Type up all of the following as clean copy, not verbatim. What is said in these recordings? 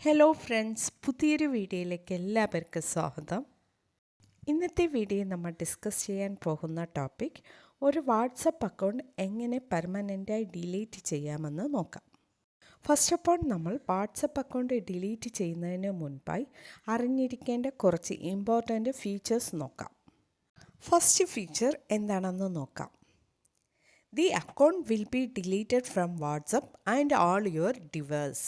Hello friends, പുതിയൊരു വീഡിയോയിലേക്ക് എല്ലാവർക്കും സ്വാഗതം. ഇന്നത്തെ വീഡിയോയിൽ നമ്മൾ ഡിസ്കസ് ചെയ്യാൻ പോകുന്ന ടോപ്പിക് ഒരു വാട്സപ്പ് അക്കൗണ്ട് എങ്ങനെ പെർമനൻ്റായി ഡിലീറ്റ് ചെയ്യാമെന്ന് നോക്കാം. ഫസ്റ്റ് ഓഫ് ഓൾ നമ്മൾ വാട്സപ്പ് അക്കൗണ്ട് ഡിലീറ്റ് ചെയ്യുന്നതിന് മുൻപായി അറിഞ്ഞിരിക്കേണ്ട കുറച്ച് ഇമ്പോർട്ടൻ്റ് ഫീച്ചേഴ്സ് നോക്കാം. ഫസ്റ്റ് ഫീച്ചർ എന്താണെന്ന് നോക്കാം. The account will be deleted from WhatsApp and all your device.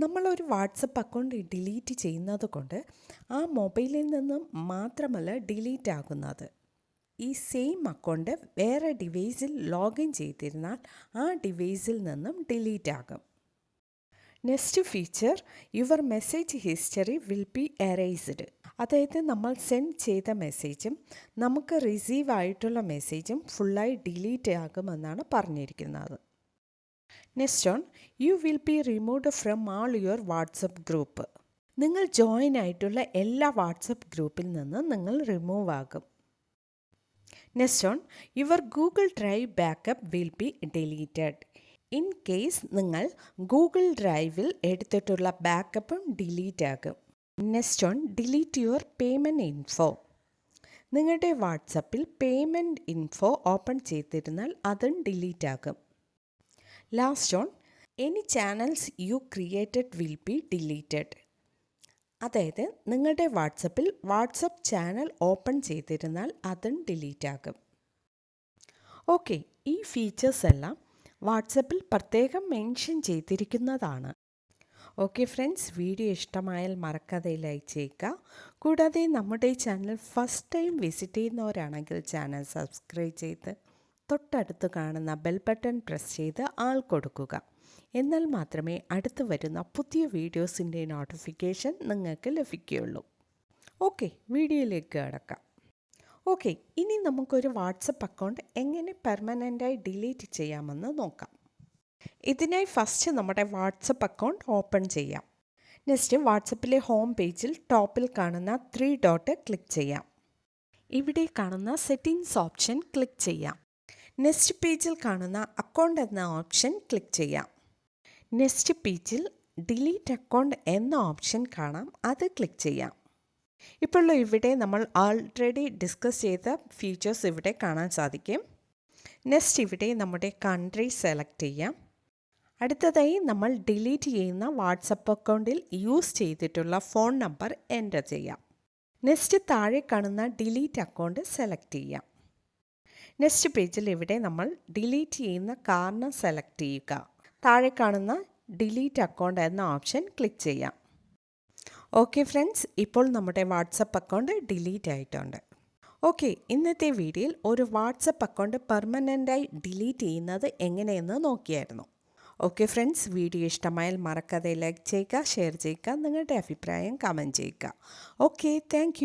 നമ്മളൊരു വാട്സപ്പ് അക്കൗണ്ട് ഡിലീറ്റ് ചെയ്യുന്നത് കൊണ്ട് ആ മൊബൈലിൽ നിന്നും മാത്രമല്ല ഡിലീറ്റ് ആകുന്നത്. ഈ സെയിം അക്കൗണ്ട് വേറെ ഡിവൈസിൽ ലോഗിൻ ചെയ്തിരുന്നാൽ ആ ഡിവൈസിൽ നിന്നും ഡിലീറ്റ് ആകും. Next feature, your message history will be erased. അതായത് നമ്മൾ സെൻഡ് ചെയ്ത മെസ്സേജും നമുക്ക് റിസീവ് ആയിട്ടുള്ള മെസ്സേജും ഫുള്ളായി ഡിലീറ്റ് ആകുമെന്നാണ് പറഞ്ഞിരിക്കുന്നത്. Next on, you will be removed from all your WhatsApp group. നിങ്ങൾ ജോയിൻ ആയിട്ടുള്ള എല്ലാ വാട്സപ്പ് ഗ്രൂപ്പിൽ നിന്നും നിങ്ങൾ റിമൂവ് ആകും. Next on, your Google drive backup will be deleted. In case നിങ്ങൾ ഗൂഗിൾ ഡ്രൈവിൽ എടുത്തിട്ടുള്ള ബാക്കപ്പും ഡിലീറ്റ് ആകും. Next on, delete your payment info. നിങ്ങളുടെ വാട്സപ്പിൽ പേയ്മെൻറ്റ് ഇൻഫോ ഓപ്പൺ ചെയ്തിരുന്നാൽ അതും ഡിലീറ്റ് ആകും. Last on, any channels U created will be deleted. അതായത് നിങ്ങളുടെ വാട്സപ്പിൽ വാട്സപ്പ് ചാനൽ ഓപ്പൺ ചെയ്തിരുന്നാൽ അതും ഡിലീറ്റ് ആകും. ഓക്കെ, ഈ ഫീച്ചേഴ്സ് എല്ലാം വാട്സപ്പിൽ പ്രത്യേകം മെൻഷൻ ചെയ്തിരിക്കുന്നതാണ്. ഓക്കെ ഫ്രണ്ട്സ്, വീഡിയോ ഇഷ്ടമായാൽ മറക്കാതെ ലൈക്ക് ചെയ്യുക. കൂടാതെ നമ്മുടെ ചാനൽ ഫസ്റ്റ് ടൈം വിസിറ്റ് ചെയ്യുന്നവരാണെങ്കിൽ ചാനൽ സബ്സ്ക്രൈബ് ചെയ്ത് തൊട്ടടുത്ത് കാണുന്ന ബെൽ ബട്ടൺ പ്രസ് ചെയ്ത് ആൾ കൊടുക്കുക. എന്നാൽ മാത്രമേ അടുത്ത് വരുന്ന പുതിയ വീഡിയോസിൻ്റെ നോട്ടിഫിക്കേഷൻ നിങ്ങൾക്ക് ലഭിക്കുകയുള്ളൂ. ഓക്കെ, വീഡിയോയിലേക്ക് കടക്കാം. ഓക്കെ, ഇനി നമുക്കൊരു വാട്സപ്പ് അക്കൗണ്ട് എങ്ങനെ പെർമനൻ്റായി ഡിലീറ്റ് ചെയ്യാമെന്ന് നോക്കാം. ഇതിനായി ഫസ്റ്റ് നമ്മുടെ വാട്സപ്പ് അക്കൗണ്ട് ഓപ്പൺ ചെയ്യാം. നെക്സ്റ്റ് വാട്സപ്പിലെ ഹോം പേജിൽ ടോപ്പിൽ കാണുന്ന 3 ഡോട്ട് ക്ലിക്ക് ചെയ്യാം. ഇവിടെ കാണുന്ന സെറ്റിംഗ്സ് ഓപ്ഷൻ ക്ലിക്ക് ചെയ്യാം. നെക്സ്റ്റ് പേജിൽ കാണുന്ന അക്കൗണ്ട് എന്ന ഓപ്ഷൻ ക്ലിക്ക് ചെയ്യാം. നെക്സ്റ്റ് പേജിൽ ഡിലീറ്റ് അക്കൗണ്ട് എന്ന ഓപ്ഷൻ കാണാം, അത് ക്ലിക്ക് ചെയ്യാം. ഇപ്പോൾ ഇവിടെ നമ്മൾ ആൾറെഡി ഡിസ്കസ് ചെയ്ത ഫീച്ചേഴ്സ് ഇവിടെ കാണാൻ സാധിക്കും. നെക്സ്റ്റ് ഇവിടെ നമ്മുടെ കൺട്രി സെലക്ട് ചെയ്യാം. അടുത്തതായി നമ്മൾ ഡിലീറ്റ് ചെയ്യുന്ന വാട്സപ്പ് അക്കൗണ്ടിൽ യൂസ് ചെയ്തിട്ടുള്ള ഫോൺ നമ്പർ എൻ്റർ ചെയ്യാം. നെക്സ്റ്റ് താഴെ കാണുന്ന ഡിലീറ്റ് അക്കൗണ്ട് സെലക്ട് ചെയ്യാം. നെക്സ്റ്റ് പേജിൽ ഇവിടെ നമ്മൾ ഡിലീറ്റ് ചെയ്യുന്ന കാരണം സെലക്ട് ചെയ്യുക. താഴെ കാണുന്ന ഡിലീറ്റ് അക്കൗണ്ട് എന്ന ഓപ്ഷൻ ക്ലിക്ക് ചെയ്യാം. ഓക്കെ ഫ്രണ്ട്സ്, ഇപ്പോൾ നമ്മുടെ വാട്സപ്പ് അക്കൗണ്ട് ഡിലീറ്റ് ആയിട്ടുണ്ട്. ഓക്കെ, ഇന്നത്തെ വീഡിയോയിൽ ഒരു വാട്സപ്പ് അക്കൗണ്ട് പെർമനൻ്റായി ഡിലീറ്റ് ചെയ്യുന്നത് എങ്ങനെയെന്ന് നോക്കിയായിരുന്നു. ഓക്കെ ഫ്രണ്ട്സ്, വീഡിയോ ഇഷ്ടമായാൽ മറക്കാതെ ലൈക്ക് ചെയ്യുക, ഷെയർ ചെയ്യുക, നിങ്ങളുടെ അഭിപ്രായം കമൻറ്റ് ചെയ്യുക. Okay, thank